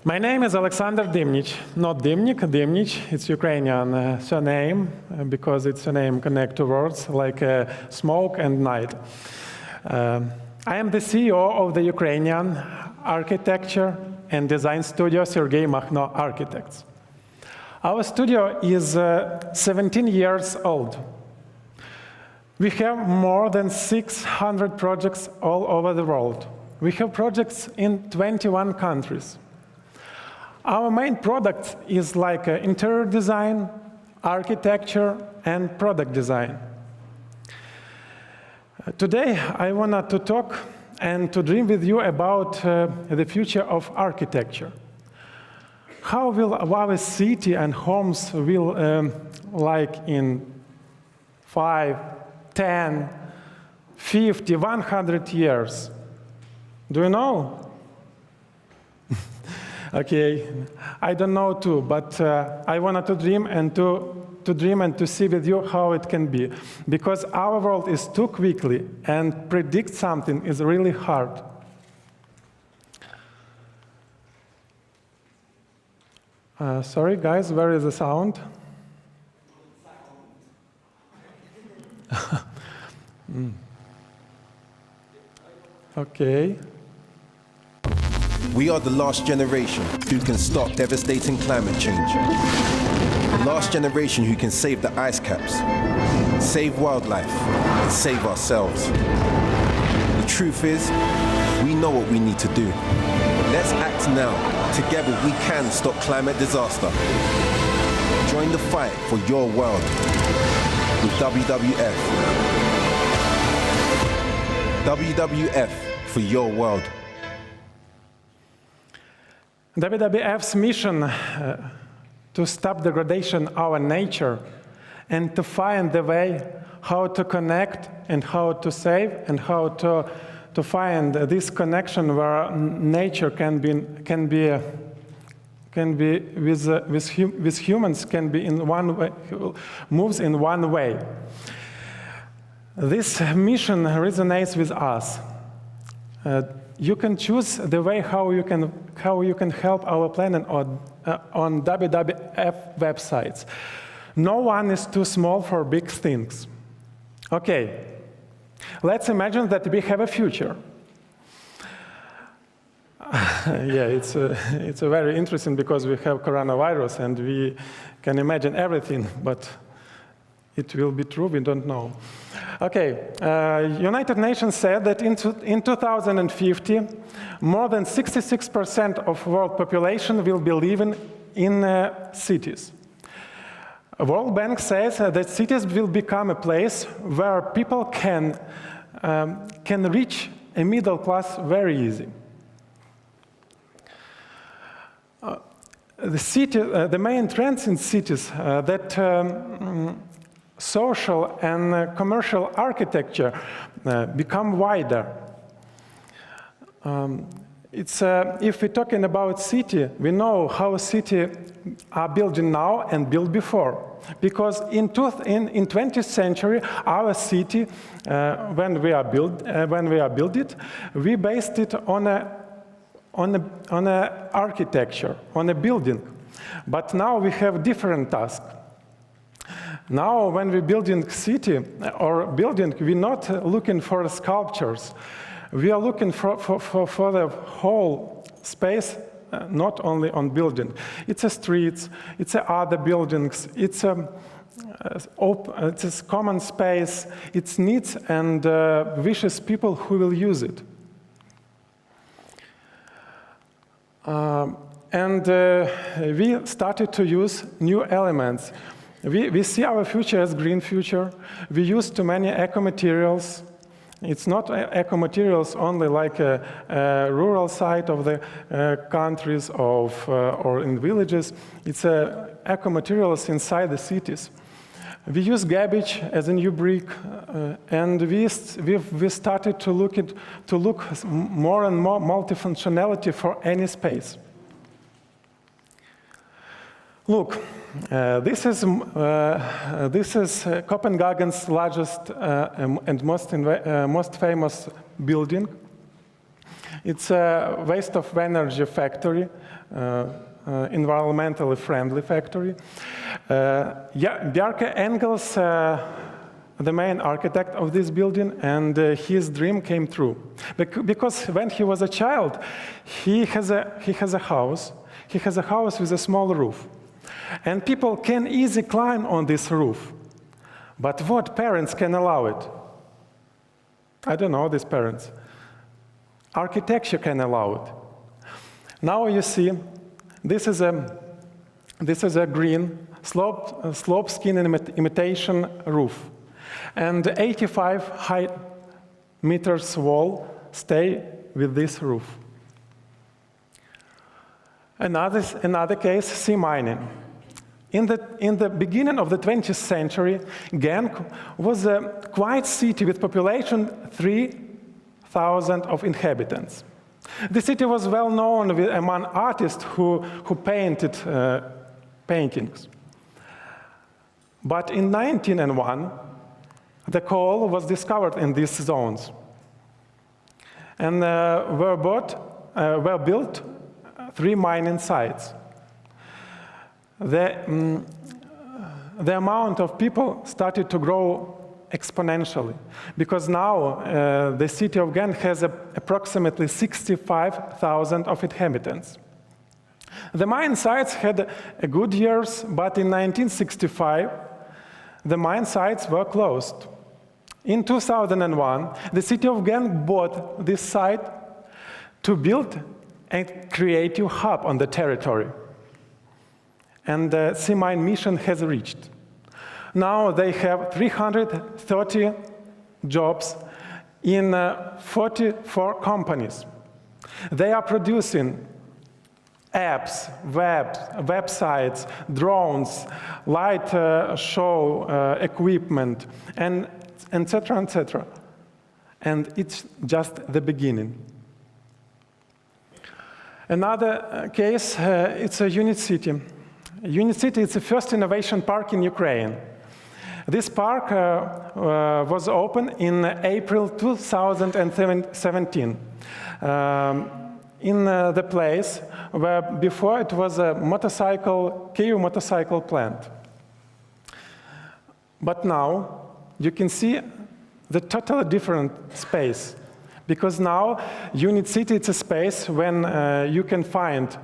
My name is Oleksander Dymnich, not Dymnich, Dymnich, it's Ukrainian surname, because it's a name connect to words like smoke and night. I am the CEO of the Ukrainian architecture and design studio Sergei Makhno Architects. Our studio is 17 years old. We have more than 600 projects all over the world. We have projects in 21 countries. Our main product is like interior design, architecture, and product design. Today, I wanted to talk and to dream with you about the future of architecture. How will our city and homes will like in 5, 10, 50, 100 years? Do you know? Okay, I don't know too, but I wanted to dream and to see with you how it can be, because our world is too quickly and predict something is really hard. Sorry guys, where is the sound? Okay. We are the last generation who can stop devastating climate change. The last generation who can save the ice caps, save wildlife, and save ourselves. The truth is, we know what we need to do. Let's act now. Together we can stop climate disaster. Join the fight for your world with WWF. WWF for your world. WWF's mission to stop degradation of our nature and to find the way how to connect and how to save and how to find this connection where nature can be with humans can be in one way, moves in one way. This mission resonates with us. You can choose the way how you can help our planet on WWF websites. No one is too small for big things. Okay, let's imagine that we have a future. Yeah, it's a very interesting because we have coronavirus and we can imagine everything, but it will be true, we don't know. Okay, United Nations said that in 2050, more than 66% of world population will be living in cities. World Bank says that cities will become a place where people can reach a middle class very easy. The main trends in cities that social and commercial architecture become wider. If we're talking about city, we know how cities are building now and built before. Because in 20th century, our city, when we built it, we based it on a architecture, on a building. But now we have different tasks. Now, when we're building city or building, we're not looking for sculptures. We are looking for the whole space, not only on building. It's a streets, it's a other buildings, it's a common space, it's needs and wishes people who will use it. We started to use new elements. We see our future as green future. We use too many eco-materials. It's not eco-materials only like a rural side of the countries or in villages. It's eco-materials inside the cities. We use garbage as a new brick, and we started to look more and more multifunctionality for any space. Look, this is Copenhagen's largest and most famous building. It's a waste of energy factory, environmentally friendly factory. Bjarke Engels, the main architect of this building, and his dream came true. Because when he was a child, he has a house. He has a house with a small roof. And people can easily climb on this roof. But what parents can allow it? I don't know these parents. Architecture can allow it. Now you see, this is a green slope skin imitation roof. And 85 meters wall stay with this roof. Another case, sea mining. In the beginning of the 20th century, Genk was a quiet city with population 3,000 of inhabitants. The city was well known among artists who painted paintings. But in 1901, the coal was discovered in these zones, and were built 3 mining sites. The amount of people started to grow exponentially, because now the city of Genk has approximately 65,000 of inhabitants. The mine sites had good years, but in 1965, the mine sites were closed. In 2001, the city of Genk bought this site to build a creative hub on the territory. And the sea mine mission has reached. Now they have 330 jobs in 44 companies. They are producing apps, websites, drones, light show equipment, and etc., etc. And it's just the beginning. Another case, it's a Unit City. Unit City is the first innovation park in Ukraine. This park was opened in April 2017 in the place where before it was a Kyiv motorcycle plant. But now you can see the totally different space, because now Unit City is a space when you can find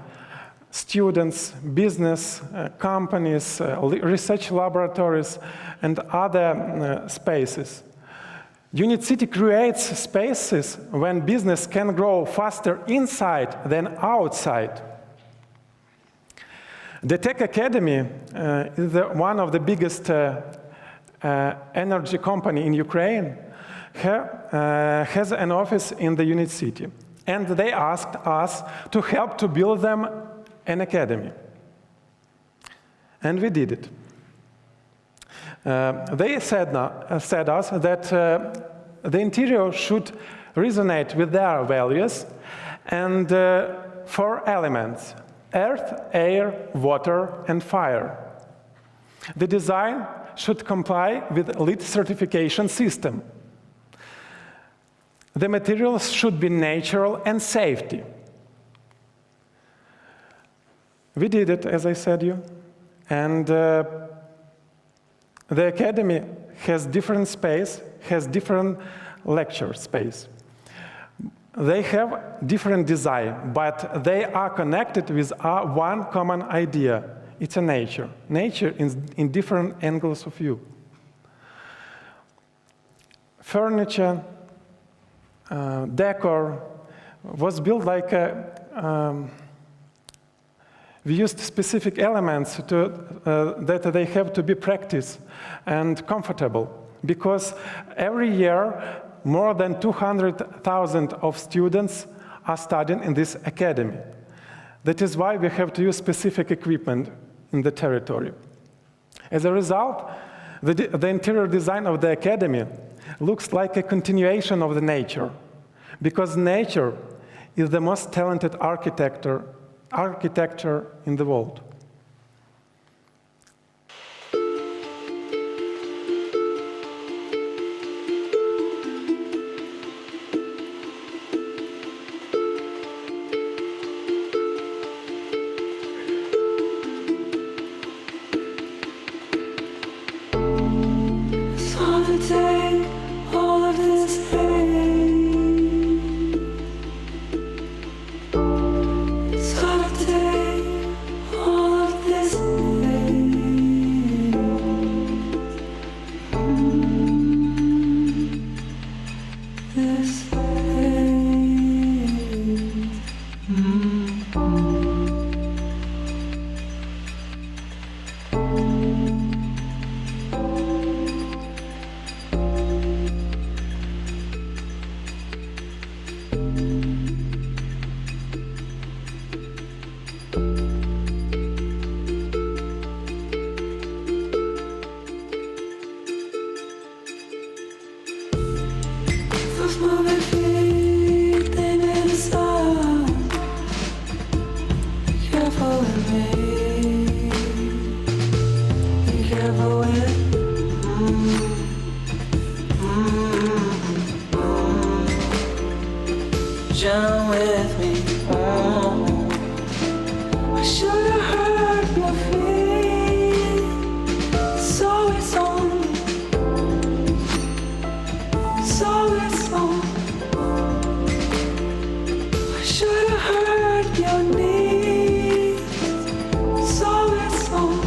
students, business, companies, research laboratories, and other spaces. Unit City creates spaces when business can grow faster inside than outside. The Tech Academy is one of the biggest energy company in Ukraine, has an office in the Unit City. And they asked us to help to build them an academy. And we did it. They said us that the interior should resonate with their values and 4 elements: earth, air, water, and fire. The design should comply with LEED certification system. The materials should be natural and safety. We did it, as I said you, and the academy has different space, has different lecture space. They have different design, but they are connected with one common idea. It's a nature. Nature in different angles of view. Furniture, decor was built like we used specific elements that they have to be practiced and comfortable, because every year more than 200,000 of students are studying in this academy. That is why we have to use specific equipment in the territory. As a result, the interior design of the academy looks like a continuation of the nature, because nature is the most talented architecture in the world. this is. Those moving feet, they never stop. Be careful with me. Be careful with Jump with me. I should have heard your feet. So it's on. So it's on. I should have heard your knees. So it's on.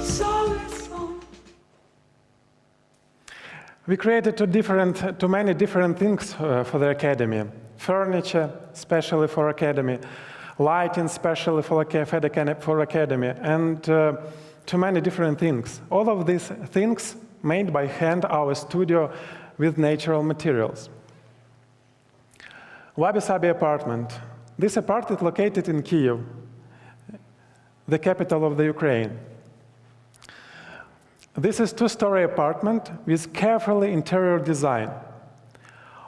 So it's on. We created too many different things for the Academy. Furniture, especially for Academy. Lighting, especially for Academy. And too many different things. All of these things made by hand our studio with natural materials. Wabi-sabi apartment. This apartment is located in Kyiv, the capital of the Ukraine. This is a two-story apartment with carefully interior design.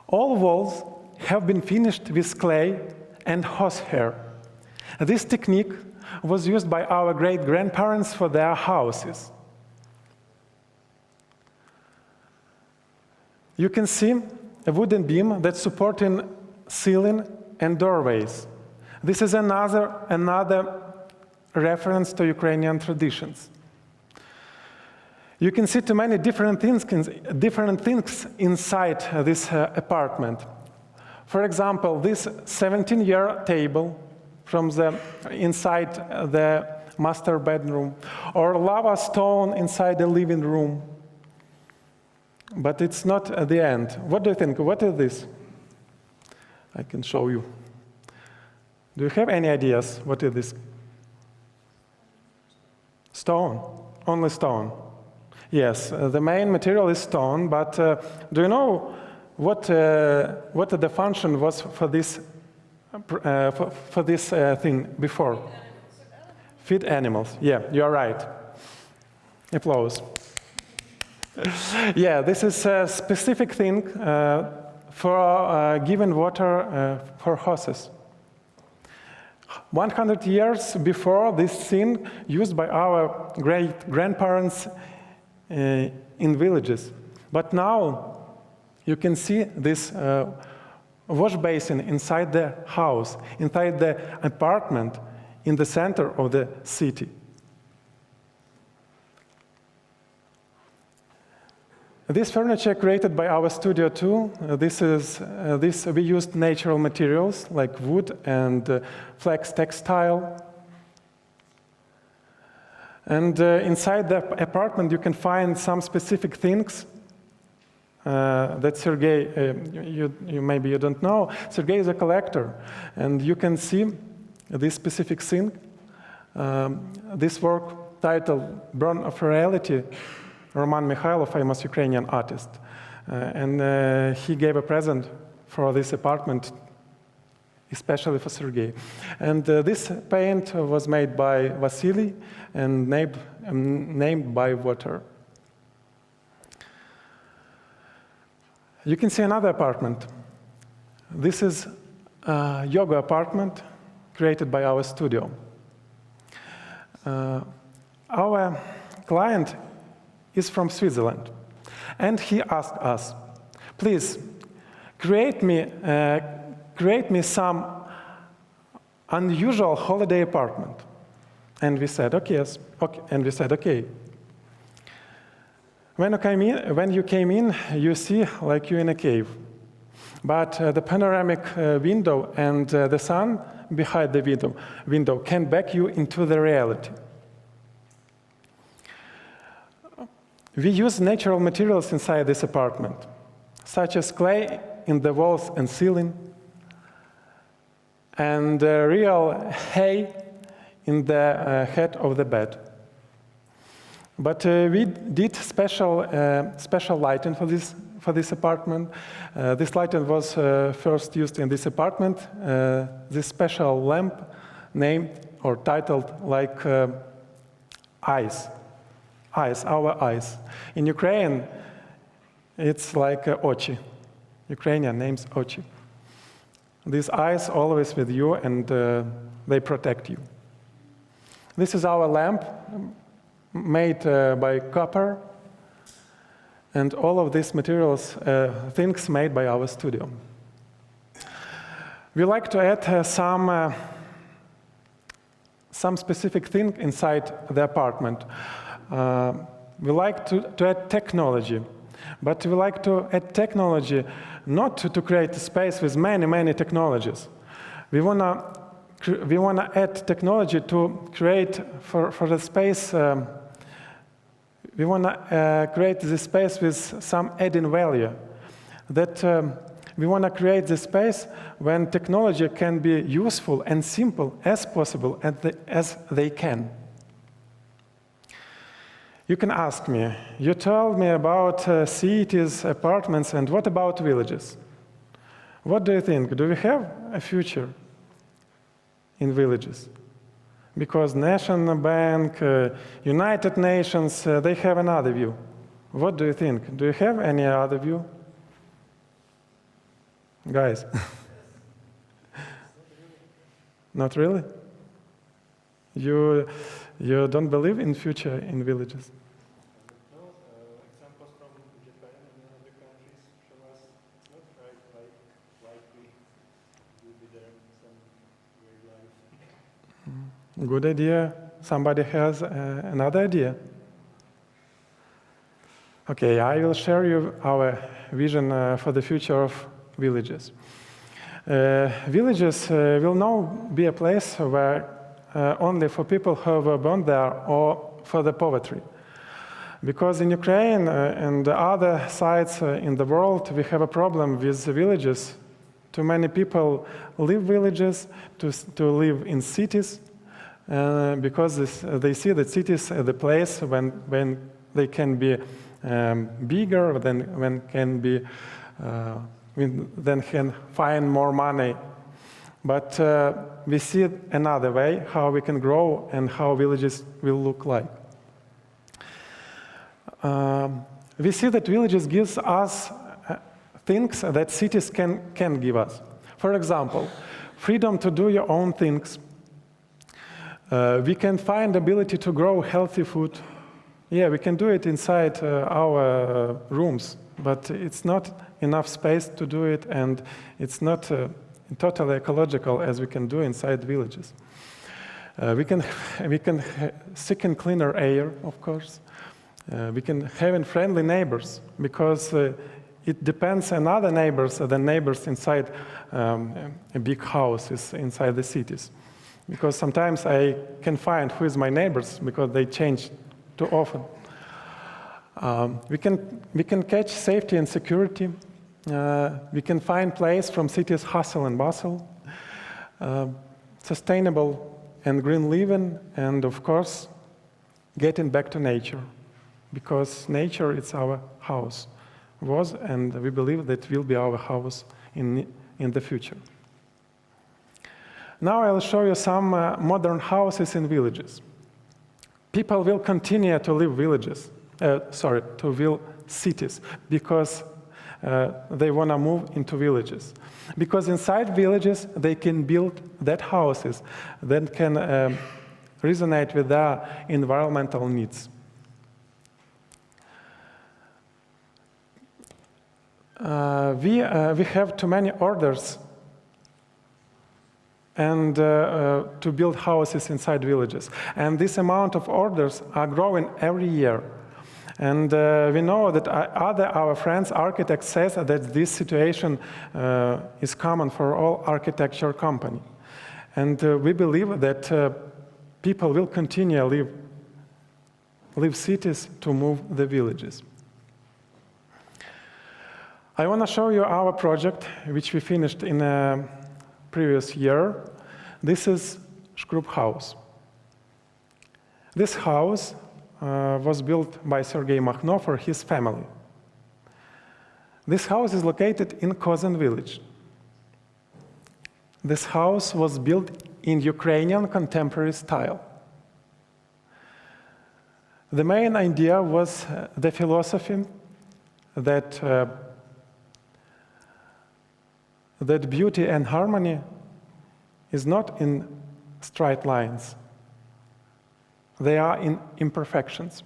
All walls have been finished with clay and horsehair. This technique was used by our great-grandparents for their houses. You can see a wooden beam that's supporting ceiling and doorways. This is another reference to Ukrainian traditions. You can see too many different things inside this apartment. For example, this 17-year table from inside the master bedroom, or lava stone inside the living room. But it's not at the end. What do you think? What is this? I can show you. Do you have any ideas? What is this? Stone. Only stone. Yes, the main material is stone, but do you know what the function was for this thing before? Feed animals. Yeah, you're right. Applause. Yeah, this is a specific thing for giving water for horses. 100 years before, this thing used by our great-grandparents in villages. But now you can see this wash basin inside the house, inside the apartment, in the center of the city. This furniture created by our studio too. We used natural materials like wood and flax textile. And inside the apartment, you can find some specific things that Sergey, maybe you don't know. Sergey is a collector, and you can see this specific thing. This work titled "Born of Reality," Roman Mikhailov, famous Ukrainian artist, and he gave a present for this apartment, especially for Sergey. And this paint was made by Vasily and named by water. You can see another apartment. This is a yoga apartment created by our studio. Our client is from Switzerland, and he asked us, please, create me some unusual holiday apartment. And we said, okay, yes. Okay. And we said, okay. When you came in, you see like you're in a cave. But the panoramic window and the sun behind the window can back you into the reality. We use natural materials inside this apartment, such as clay in the walls and ceiling, and real hay in the head of the bed. But we did special lighting for this apartment. This lighting was first used in this apartment. This special lamp named or titled like eyes, our eyes. In Ukraine, it's like ochi. Ukrainian names ochi. These eyes always with you, and they protect you. This is our lamp, made by copper, and all of these materials, things made by our studio. We like to add some specific thing inside the apartment. We like to add technology, but we like to add technology not to create a space with many technologies. We wanna add technology to create for the space. We wanna create this space with some adding value. That we wanna create the space when technology can be useful and simple as possible as they can. You can ask me, you told me about cities, apartments, and what about villages? What do you think? Do we have a future in villages? Because National Bank, United Nations, they have another view. What do you think? Do you have any other view? Guys? Not really? You don't believe in future in villages? No, examples from Japan and other countries show us it's not right, likely will be there some great life. Good idea. Somebody has another idea? Okay, I will share you our vision for the future of villages. Villages will now be a place where only for people who were born there or for the poverty. Because in Ukraine and other sites in the world, we have a problem with the villages. Too many people leave villages to live in cities because they see that cities are the place when they can be bigger, when can find more money. But we see another way how we can grow and how villages will look like. We see that villages gives us things that cities can give us. For example, freedom to do your own things. We can find ability to grow healthy food. Yeah, we can do it inside our rooms, but it's not enough space to do it, and it's not totally ecological as we can do inside villages. We can seek in cleaner air, of course. We can have friendly neighbors, because it depends on other neighbors than neighbors inside a big houses inside the cities. Because sometimes I can find who is my neighbors because they change too often. We can catch safety and security. We can find place from cities' hustle and bustle, sustainable and green living, and of course, getting back to nature, because nature is our house, was, and we believe that will be our house in the future. Now I'll show you some modern houses in villages. People will continue to live to build cities, because they want to move into villages. Because inside villages, they can build that houses that can resonate with their environmental needs. We have too many orders and to build houses inside villages. And this amount of orders are growing every year. And we know that our friends, architects, says that this situation is common for all architecture companies. And we believe that people will continue to live leave cities to move the villages. I want to show you our project, which we finished in a previous year. This is Shkrub house. This house was built by Sergei Makhno for his family. This house is located in Kozan village. This house was built in Ukrainian contemporary style. The main idea was the philosophy that that beauty and harmony is not in straight lines. They are in imperfections.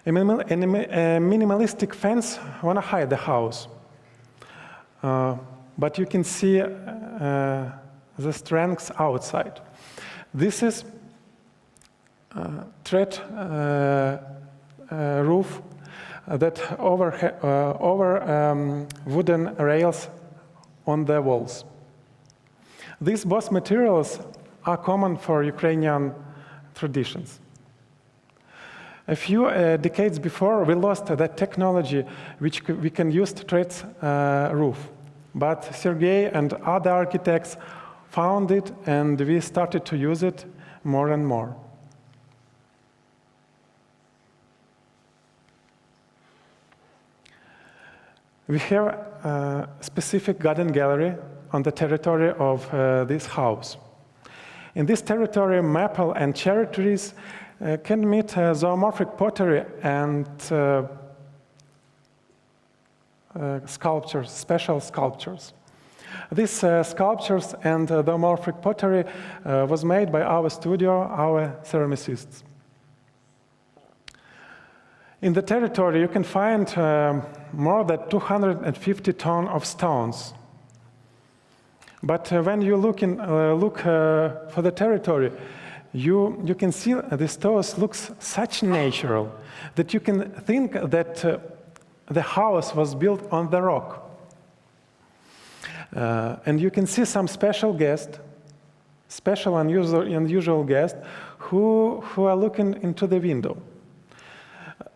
A minimalistic fence want to hide the house, but you can see the strengths outside. This is thread roof that over wooden rails on the walls. These both materials are common for Ukrainian traditions. A few decades before, we lost that technology which we can use to tread roof. But Sergei and other architects found it, and we started to use it more and more. We have a specific garden gallery on the territory of this house. In this territory, maple and cherry trees can meet zoomorphic pottery and sculptures, special sculptures. These sculptures and zoomorphic pottery was made by our studio, our ceramicists. In the territory, you can find more than 250 tons of stones. But when you look for the territory, you can see the stones looks such natural that you can think that the house was built on the rock. And you can see some special guest, special unusual guest, who are looking into the window.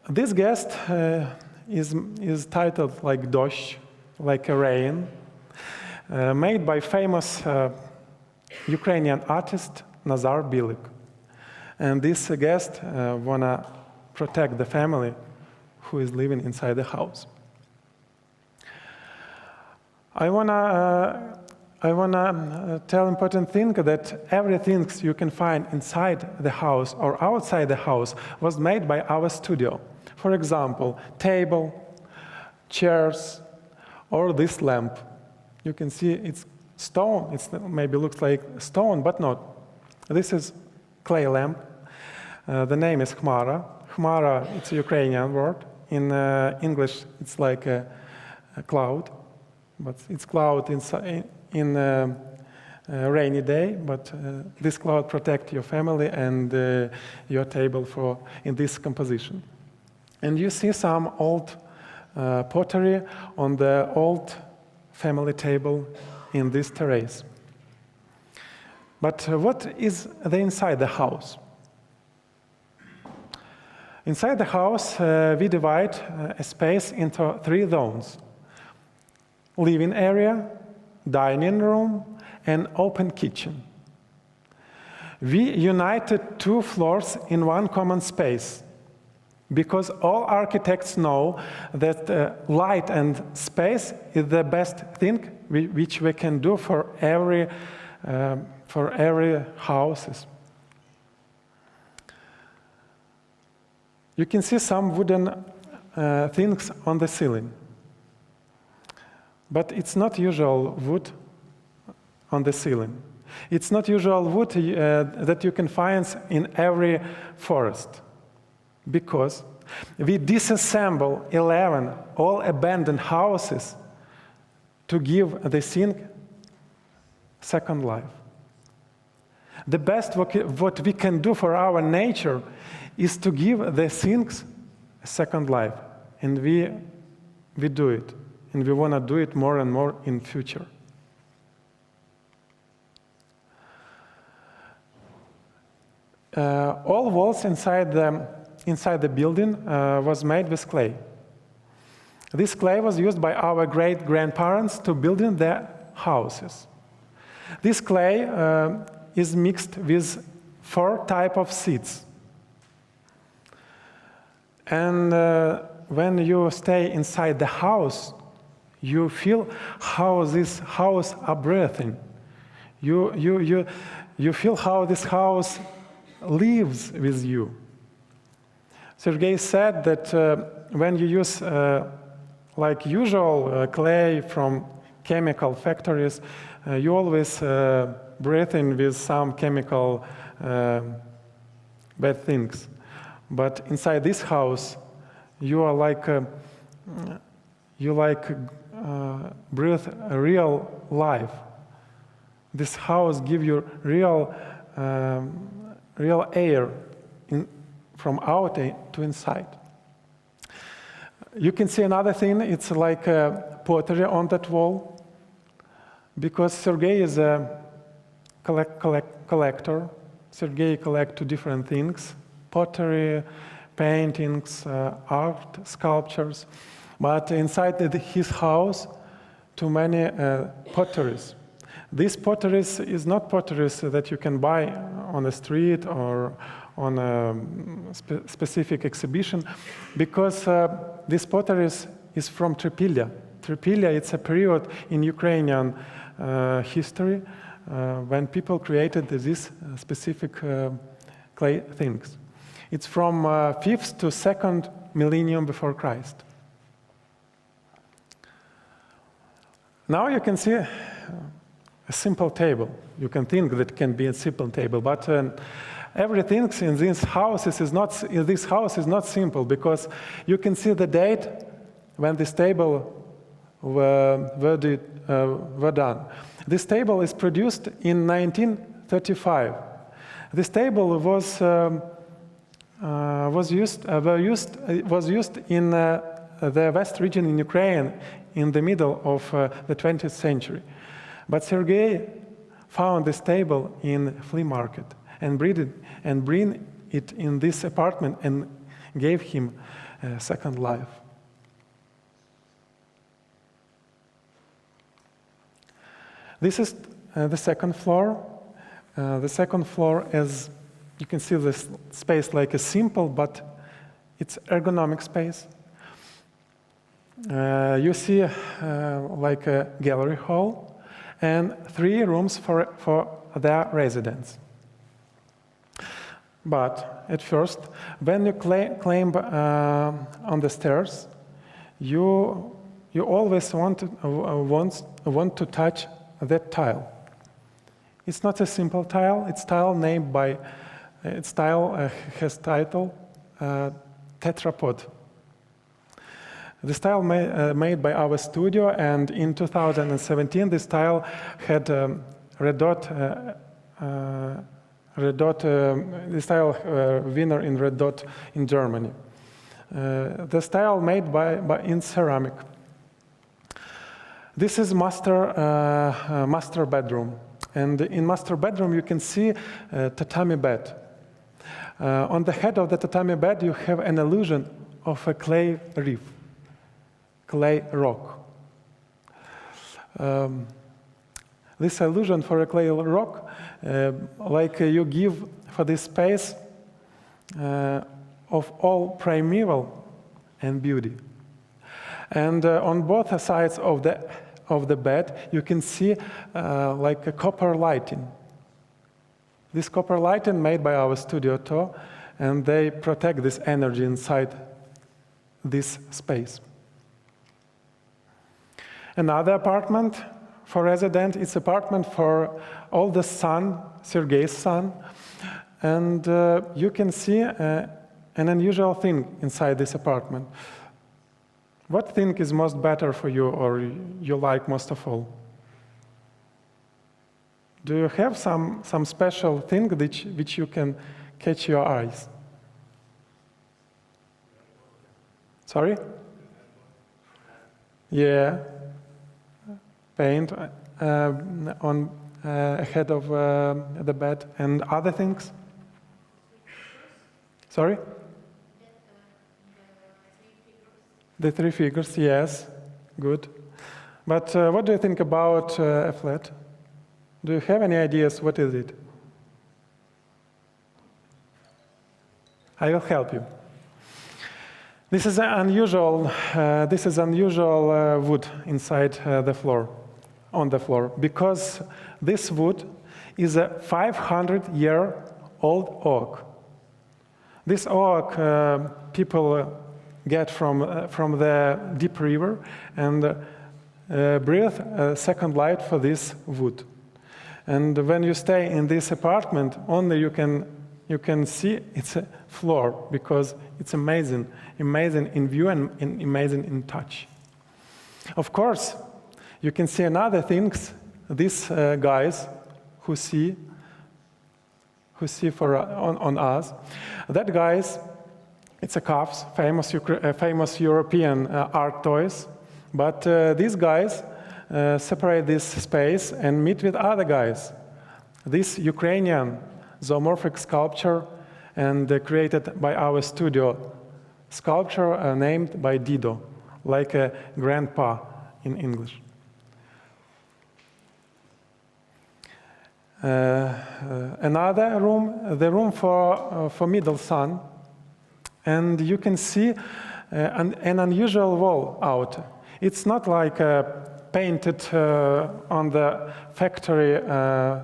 This guest is titled like Dosh, like a rain, made by famous Ukrainian artist Nazar Bilik. And this guest wanna protect the family who is living inside the house. I wanna tell important thing that everything you can find inside the house or outside the house was made by our studio. For example, table, chairs, or this lamp. You can see it's stone. It maybe looks like stone, but not. This is clay lamp. The name is Khmara. Khmara, it's a Ukrainian word. In English, it's like a cloud, but it's cloud in a rainy day. But this cloud protects your family and your table in this composition. And you see some old pottery on the old family table in this terrace. But what is inside the house? Inside the house, we divide a space into 3 zones: living area, dining room, and open kitchen. We united 2 floors in one common space, because all architects know that light and space is the best thing which we can do for every houses. You can see some wooden things on the ceiling, but it's not usual wood on the ceiling. It's not usual wood that you can find in every forest. Because we disassemble 11 all abandoned houses to give the thing second life. The best what we can do for our nature is to give the things a second life, and we do it, and we want to do it more and more in future. all walls inside the building was made with clay. This clay was used by our great-grandparents to build in their houses. This clay is mixed with 4 types of seeds. And when you stay inside the house, you feel how this house are breathing. You feel how this house lives with you. Sergei said that when you use like usual clay from chemical factories, you always breathe in with some chemical bad things. But inside this house, you are like breathe a real life. This house gives you real air from out to inside. You can see another thing. It's like a pottery on that wall, because Sergei is a collector. Sergei collects 2 different things: pottery, paintings, art, sculptures. But inside his house, too many potteries. These potteries is not potteries that you can buy on the street or on a specific exhibition, because this potteries is from Tripilya. Tripilya, it's a period in Ukrainian history when people created these specific clay things. It's from 5th to 2nd millennium before Christ. Now you can see a simple table. You can think that it can be a simple table, but everything in this house is not simple, because you can see the date when this table were done. This table is produced in 1935. This table was used in the West region in Ukraine in the middle of the 20th century. But Sergei found this table in flea market and bring it in this apartment and gave him a second life. This is the second floor. The second floor is, you can see this space like a simple, but it's ergonomic space. You see like a gallery hall and 3 rooms for their residents. But at first, when you climb on the stairs, you always want to touch that tile. It's not a simple tile. It's tile named by its tile has title tetrapod. This tile made by our studio, and in 2017 this tile had red dot. This tile winner in red dot in Germany. This tile made in ceramic. This is master bedroom, and in master bedroom you can see a tatami bed. On the head of the tatami bed you have an illusion of a clay reef, clay rock. This illusion for a clay rock, like you give for this space of all primeval and beauty. And on both sides of the bed, you can see like a copper lighting. This copper lighting made by our studio too, and they protect this energy inside this space. Another apartment for resident, it's apartment for all the son, Sergei's son, and you can see an unusual thing inside this apartment. What thing is most better for you, or you like most of all? Do you have some special thing which you can catch your eyes? Sorry? Yeah. Paint on ahead of the bed, and other things? Sorry? The three figures, yes, good. But what do you think about a flat? Do you have any ideas? What is it? I will help you. This is unusual. Wood inside the floor, on the floor, because this wood is a 500-year-old oak. This oak people get from the deep river and breathe a second life for this wood. And when you stay in this apartment, only you can see it's a floor, because it's amazing in view and amazing in touch. Of course, you can see another things. These guys who see on us. That guys, it's a cups, famous European art toys. But these guys separate this space and meet with other guys. This Ukrainian zoomorphic sculpture and created by our studio. Sculpture named by Dido, like a grandpa in English. Another room, the room for middle son, and you can see an unusual wall out. It's not like painted on the factory a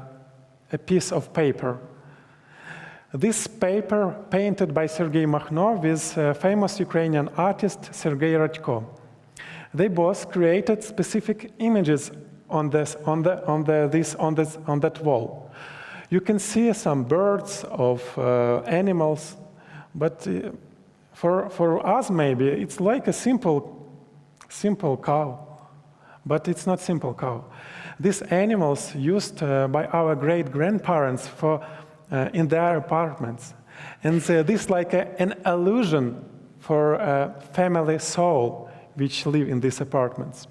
piece of paper. This paper painted by Sergei Makhno with famous Ukrainian artist Sergei Radko. They both created specific images on that wall. You can see some birds of animals, but for us maybe it's like a simple cow, but it's not simple cow. These animals used by our great-grandparents in their apartments, and this like an illusion for a family soul which live in these apartments.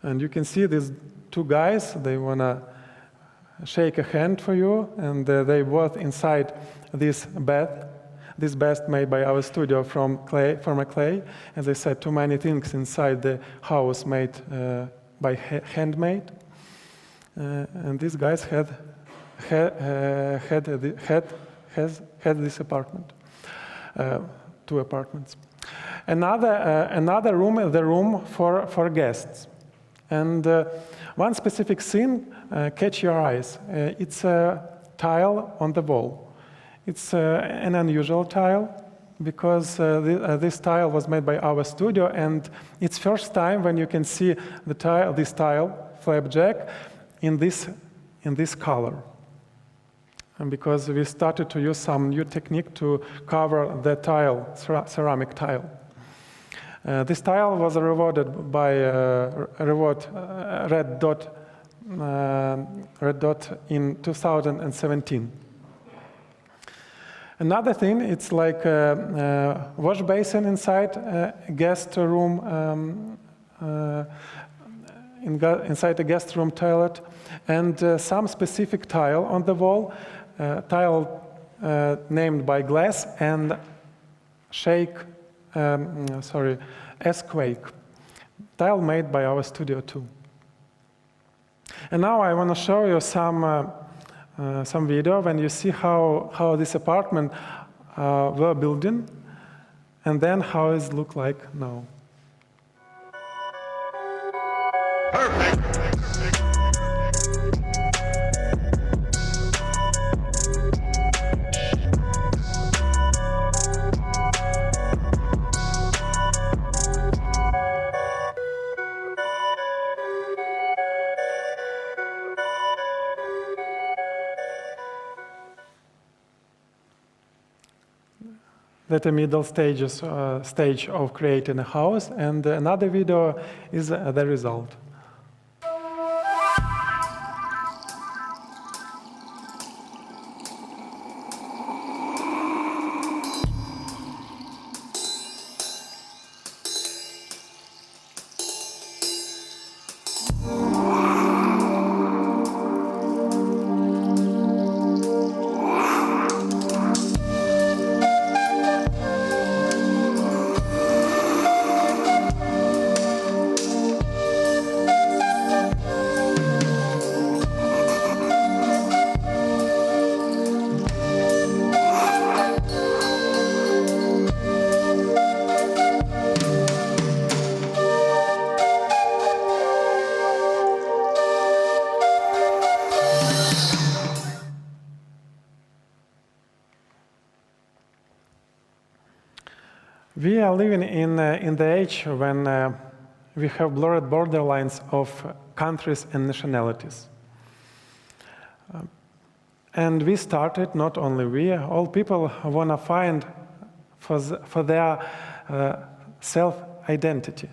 And you can see these two guys, they wanna shake a hand for you, and they both inside this bed made by our studio from a clay. As I said, too many things inside the house made by handmade. And these guys had this apartment, two apartments. Another room, the room for guests. And one specific scene catch your eyes. It's a tile on the wall. It's an unusual tile because this tile was made by our studio, and it's first time when you can see this tile, flapjack, in this color. And because we started to use some new technique to cover the tile, ceramic tile. This tile was rewarded by red dot in 2017. Another thing, it's like a wash basin inside a guest room, inside a guest room toilet, and some specific tile on the wall, tile named by glass and S-quake, tile made by our studio too. And now I want to show you some video when you see how this apartment were building, and then how it look like now. Perfect. That's the middle stage of creating a house, and another video is the result. We are living in the age when we have blurred borderlines of countries and nationalities. And we started, not only we, all people want to find for their self-identity.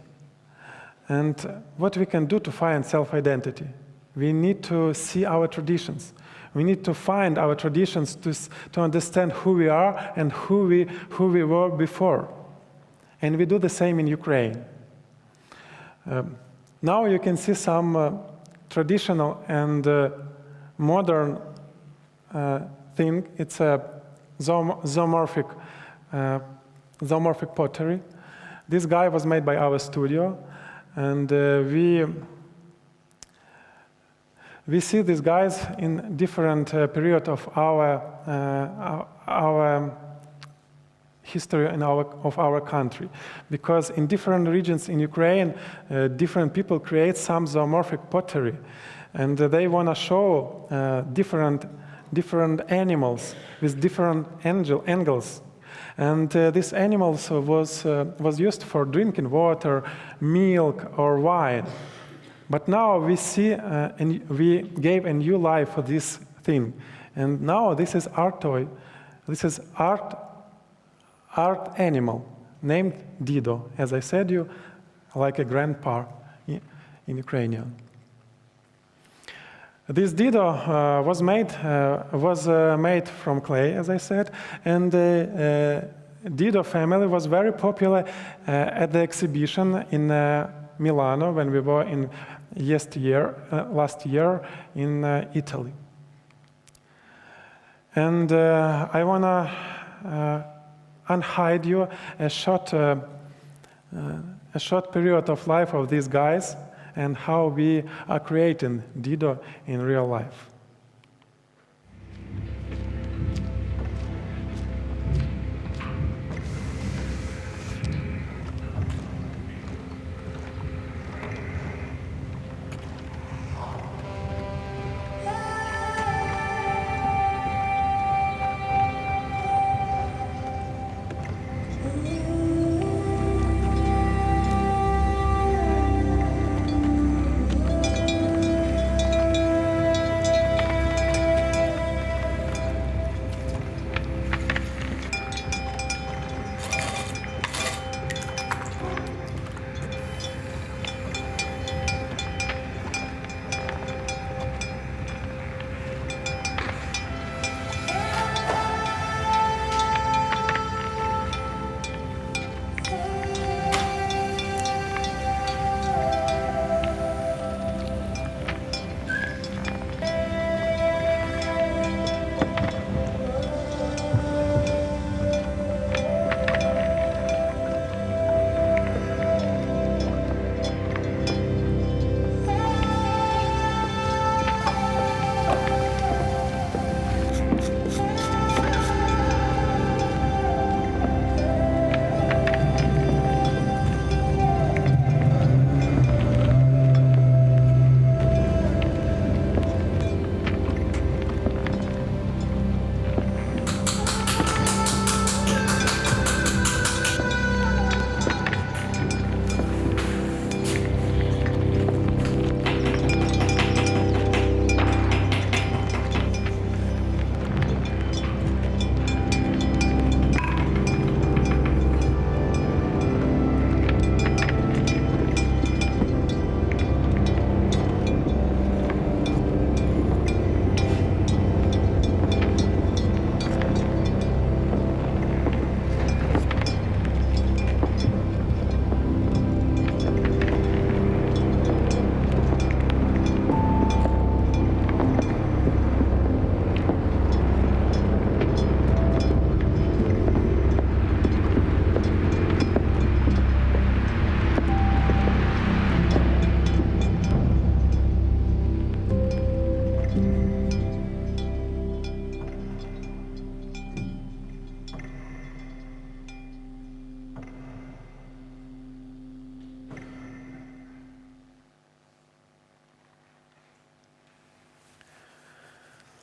And what we can do to find self-identity? We need to see our traditions. We need to find our traditions to understand who we are and who we were before. And we do the same in Ukraine. Now you can see some traditional and modern thing. It's a zoomorphic pottery. This guy was made by our studio, and we see these guys in different period of our history and of our country, because in different regions in Ukraine, different people create some zoomorphic pottery, and they want to show different animals with different angles. And these animals was used for drinking water, milk, or wine. But now we see, and we gave a new life for this thing. And now this is art toy. This is art animal named Dido, as I said you, like a grandpa in Ukrainian. This Dido was made from clay, as I said, and the Dido family was very popular at the exhibition in Milano when we were in last year in Italy. And I want to unhide you a short period of life of these guys and how we are creating Dido in real life.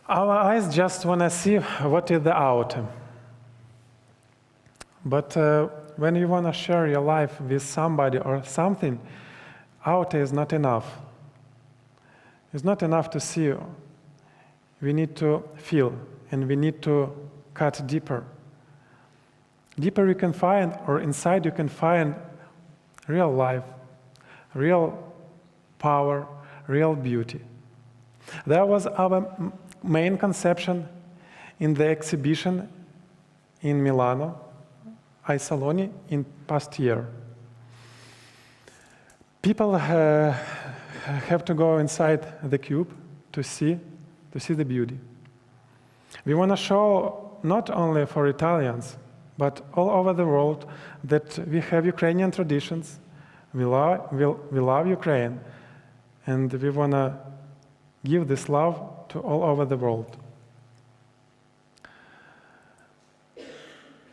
Our eyes just want to see what is the out. But when you want to share your life with somebody or something, out is not enough. It's not enough to see. We need to feel, and we need to cut deeper. Deeper you can find, or inside you can find real life, real power, real beauty. That was our main conception in the exhibition in Milano, Saloni, in past year. People have to go inside the cube to see the beauty. We want to show not only for Italians, but all over the world that we have Ukrainian traditions, we love Ukraine, and we want to give this love to all over the world.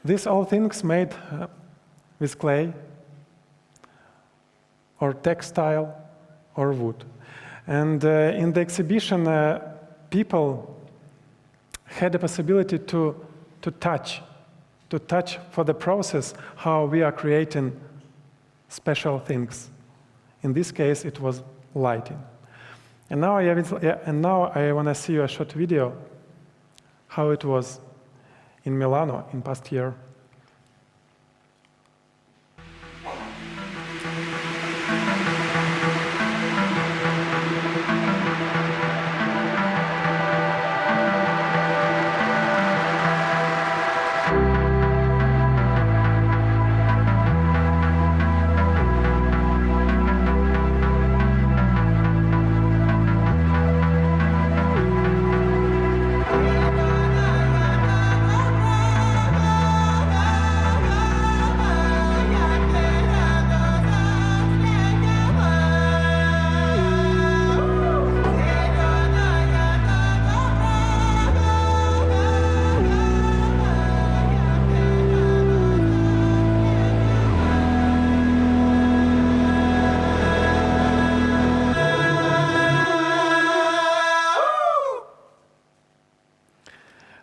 These all things made with clay, or textile, or wood. And in the exhibition, people had the possibility to touch for the process how we are creating special things. In this case, it was lighting. And now I want to see a short video how it was in Milano in past year.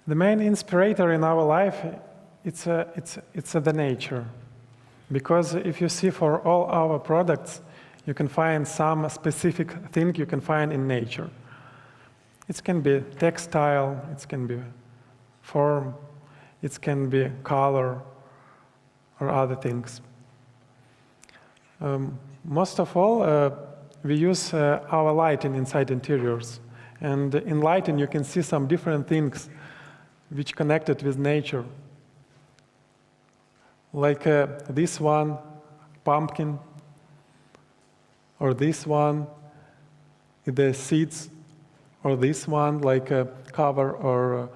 The main inspirator in our life, it's the nature. Because if you see for all our products, you can find some specific thing you can find in nature. It can be textile, it can be form, it can be color, or other things. Most of all, we use our lighting inside interiors. And in lighting, you can see some different things which connected with nature. Like this one, pumpkin, or this one, the seeds, or this one, like a cover or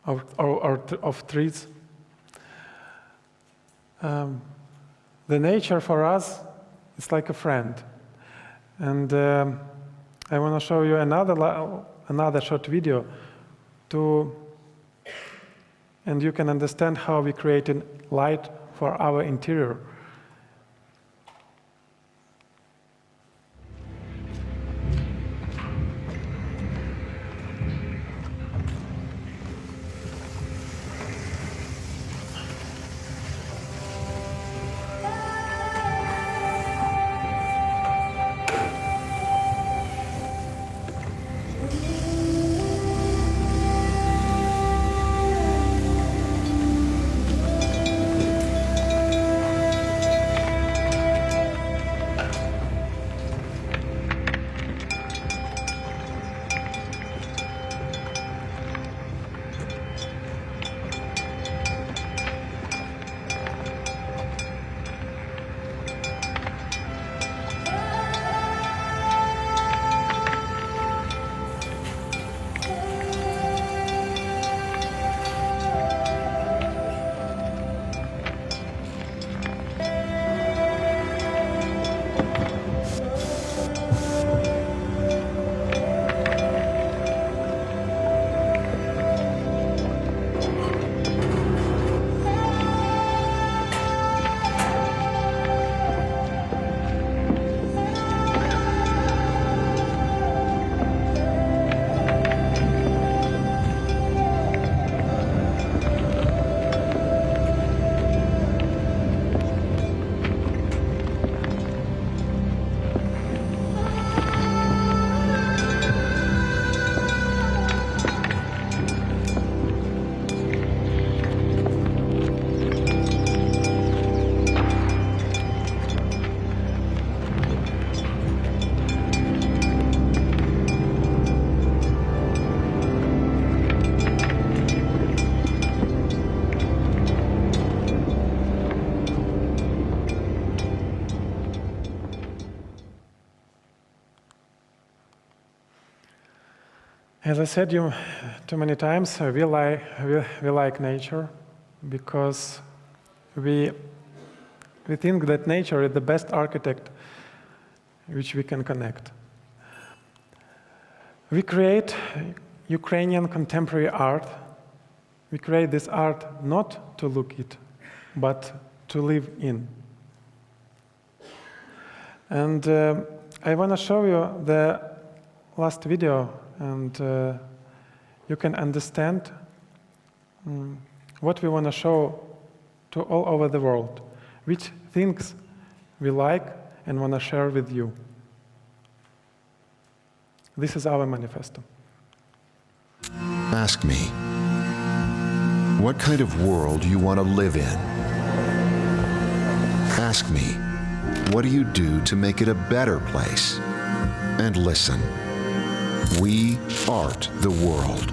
of trees. The nature for us is like a friend. And I want to show you another short video and you can understand how we created light for our interior. As I said too many times, we like nature because we think that nature is the best architect which we can connect. We create Ukrainian contemporary art. We create this art not to look it, but to live in. And I want to show you the last video, and you can understand what we want to show to all over the world, which things we like and want to share with you. This is our manifesto. Ask me, what kind of world you want to live in? Ask me, what do you do to make it a better place? And listen, we art the world.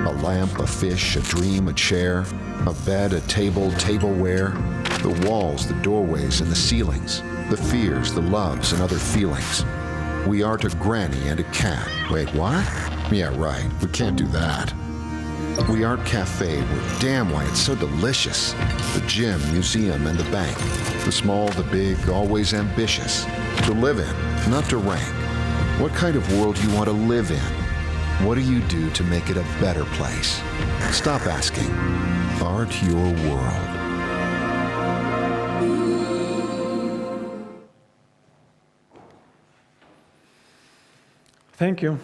A lamp, a fish, a dream, a chair, a bed, a table, tableware, the walls, the doorways, and the ceilings, the fears, the loves, and other feelings. We art a granny and a cat. Wait, what? Yeah, right, we can't do that. We Art Cafe, we're damn why it's so delicious. The gym, museum, and the bank. The small, the big, always ambitious. To live in, not to rank. What kind of world you want to live in? What do you do to make it a better place? Stop asking. Art your world. Thank you.